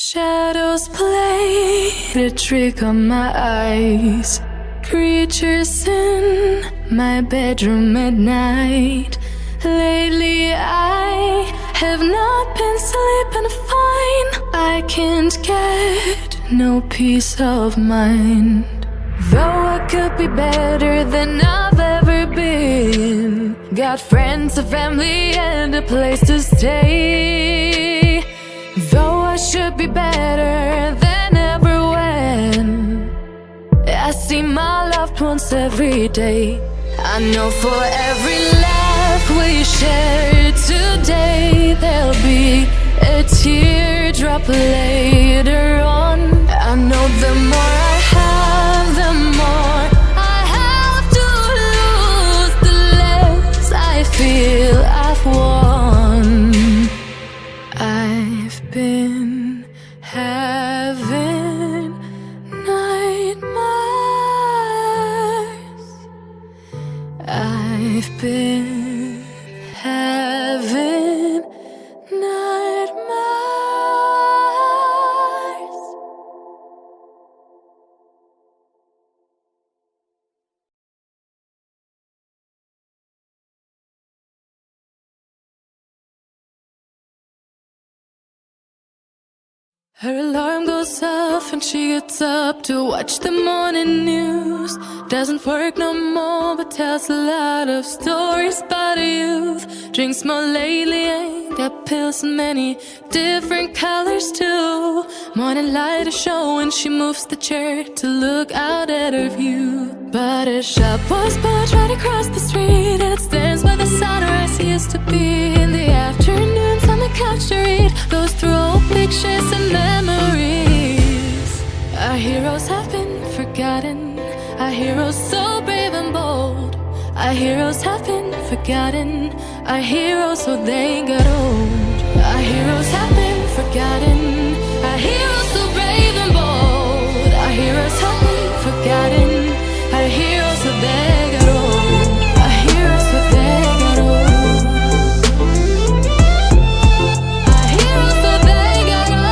Shadows played a trick on my eyes. Creatures in my bedroom at night. Lately I have not been sleeping fine. I can't get no peace of mind. Though I could be better than I've ever been. Got friends, a family and a place to stay. Though I should be better than ever when I see my loved ones every day. I know for every laugh we share today, there'll be a teardrop later on. I know the more I have, the more I have to lose, the less I feel I've won. I've been having nightmares. I've been having nightmares. Her alarm goes off and she gets up to watch the morning news. Doesn't work no more but tells a lot of stories about her youth. Drinks more lately, ain't got pills in many different colors too. Morning light is showing, she moves the chair to look out at her view. But her shop was built right across the street, and it stands where the sunrise used to be. In the afternoons on the couch to read, goes through old pictures and memories. Our heroes have been forgotten, our heroes so brave and bold. Our heroes have been forgotten, our heroes so they got old. Our heroes have been forgotten, our heroes so brave and bold. Our heroes have been forgotten, our heroes so they got old. Our heroes so they got old. Our heroes so they got old.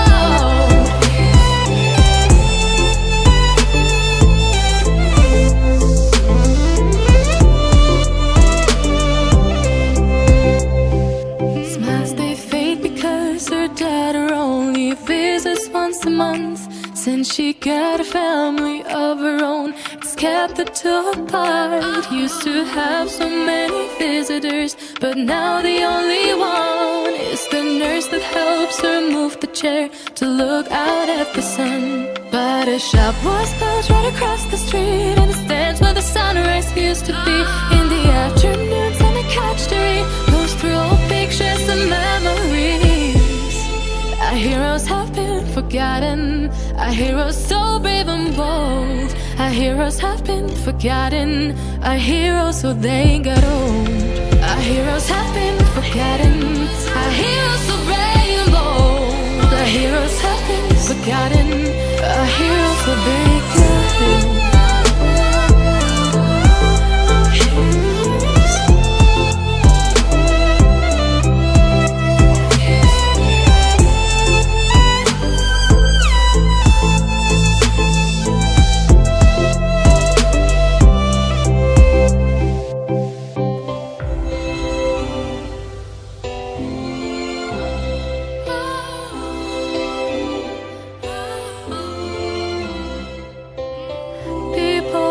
Smiles they fade because her daughter only visits once a month. Since she got a family of her own, it's kept the two apart. Used to have so many visitors, but now the only one is the nurse that helps her move the chair to look out at the sun. But her shop was built right across the street, and it stands where the sunrise used to be. In the afternoons on the couch to read, goes through old pictures and memories. Our heroes have been forgotten, our heroes so brave and bold. Our heroes have been forgotten, our heroes so they got old. Our heroes have been forgotten, our heroes so brave and bold. Our heroes have been forgotten, our heroes so they got old.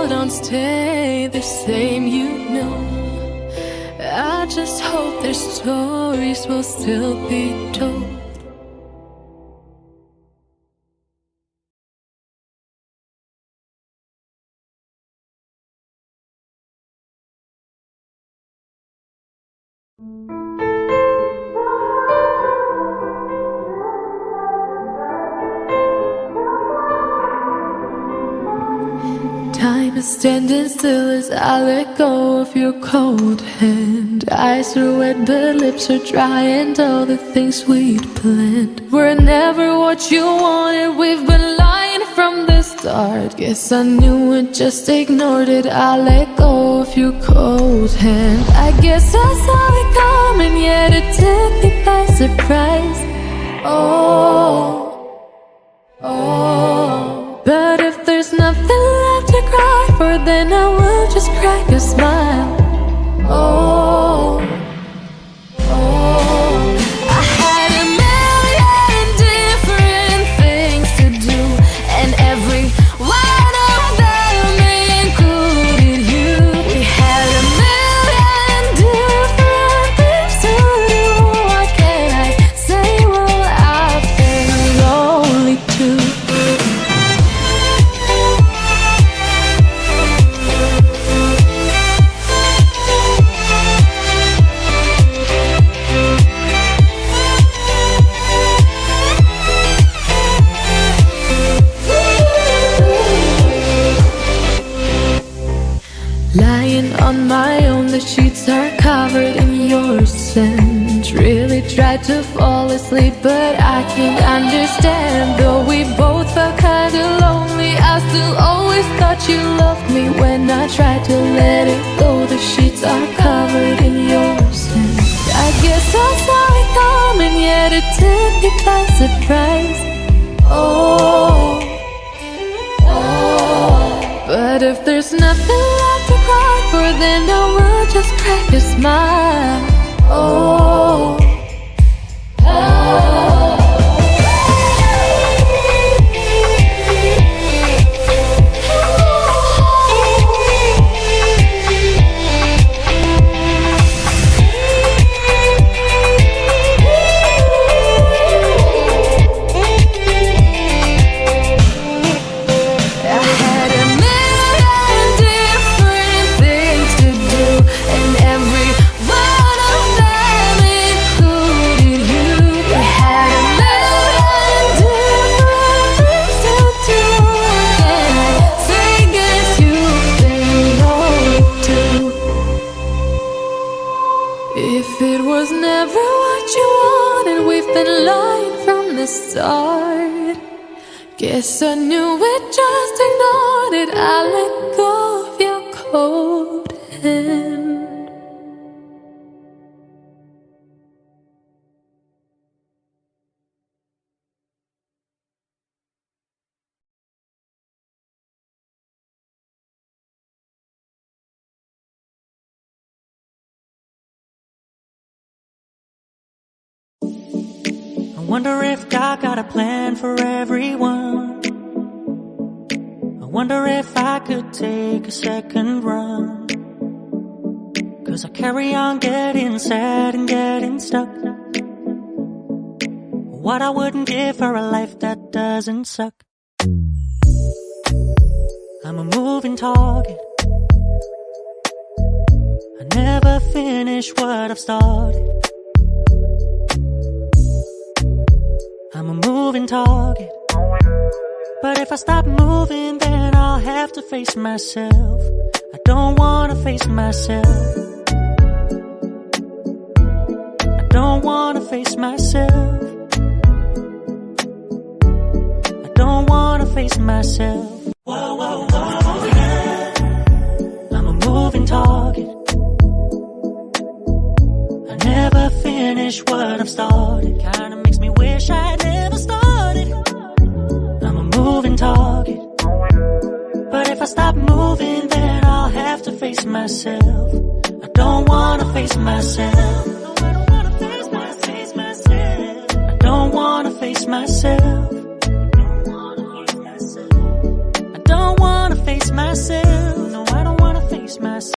Don't stay the same, you know. I just hope their stories will still be told. Time is standing still as I let go of your cold hand. Eyes are wet but lips are dry, and all the things we'd planned were never what you wanted. We've been lying from the start. Guess I knew it, just ignored it. I let go of your cold hand. I guess I saw it coming, yet it took me by surprise. Oh, for, then I will just crack a smile. Oh, oh, I had a million different things to do, and every one of them included you. We had a million different things to do. What can I say? Well, I've been lonely too. Lying on my own, the sheets are covered in your scent. Really tried to fall asleep, but I can't understand. Though we both felt kinda lonely, I still always thought you loved me. When I tried to let it go, the sheets are covered in your scent. I guess I saw it coming, yet it took me by surprise. Oh, oh. But if there's nothing left to cry for, then I will just crack a smile. Oh, oh. If it was never what you wanted, we've been lying from the start. Guess I knew it, just ignored it. I let go of your cold hand. I wonder if God got a plan for everyone. I wonder if I could take a second run. 'Cause I carry on getting sad and getting stuck. What I wouldn't give for a life that doesn't suck. I'm a moving target. I never finish what I've started. I'm a moving target. But if I stop moving, then I'll have to face myself. I don't wanna face myself. I don't wanna face myself. I don't wanna face myself. Whoa, whoa, whoa, yeah. I'm a moving target. I never finish what I've started. Kinda makes me wish I never started. I'm a moving target. But if I stop moving, then I'll have to face myself. I don't wanna face myself. I don't wanna face myself. I don't wanna face myself. I don't wanna face myself.